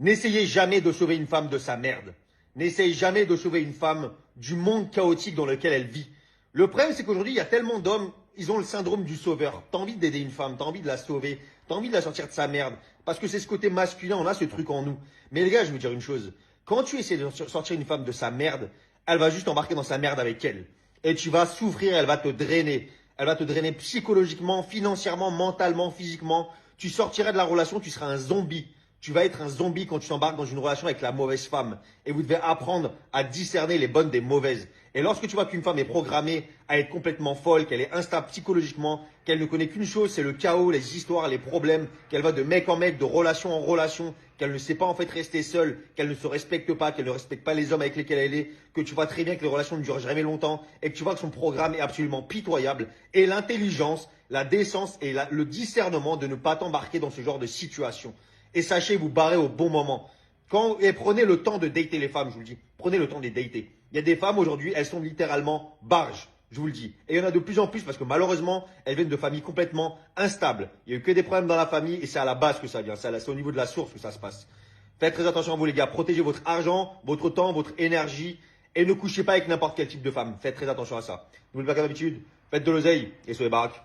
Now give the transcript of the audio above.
N'essayez jamais de sauver une femme de sa merde. N'essayez jamais de sauver une femme du monde chaotique dans lequel elle vit. Le problème, c'est qu'aujourd'hui, il y a tellement d'hommes, ils ont le syndrome du sauveur. T'as envie d'aider une femme, t'as envie de la sauver, t'as envie de la sortir de sa merde. Parce que c'est ce côté masculin, on a ce truc en nous. Mais les gars, je vais vous dire une chose. Quand tu essaies de sortir une femme de sa merde, elle va juste embarquer dans sa merde avec elle. Et tu vas souffrir, elle va te drainer. Elle va te drainer psychologiquement, financièrement, mentalement, physiquement. Tu sortiras de la relation, tu seras un zombie. Tu vas être un zombie quand tu t'embarques dans une relation avec la mauvaise femme. Et vous devez apprendre à discerner les bonnes des mauvaises. Et lorsque tu vois qu'une femme est programmée à être complètement folle, qu'elle est instable psychologiquement, qu'elle ne connaît qu'une chose, c'est le chaos, les histoires, les problèmes, qu'elle va de mec en mec, de relation en relation, qu'elle ne sait pas en fait rester seule, qu'elle ne se respecte pas, qu'elle ne respecte pas les hommes avec lesquels elle est, que tu vois très bien que les relations ne durent jamais longtemps et que tu vois que son programme est absolument pitoyable. Et l'intelligence, la décence et le discernement de ne pas t'embarquer dans ce genre de situation. Et sachez vous barrer au bon moment. Et prenez le temps de dater les femmes, je vous le dis. Prenez le temps de les dater. Il y a des femmes aujourd'hui, elles sont littéralement barges, je vous le dis. Et il y en a de plus en plus parce que malheureusement, elles viennent de familles complètement instables. Il n'y a eu que des problèmes dans la famille et c'est à la base que ça vient. C'est au niveau de la source que ça se passe. Faites très attention à vous les gars. Protégez votre argent, votre temps, votre énergie et ne couchez pas avec n'importe quel type de femme. Faites très attention à ça. N'oubliez pas comme d'habitude, faites de l'oseille et soyez baraques.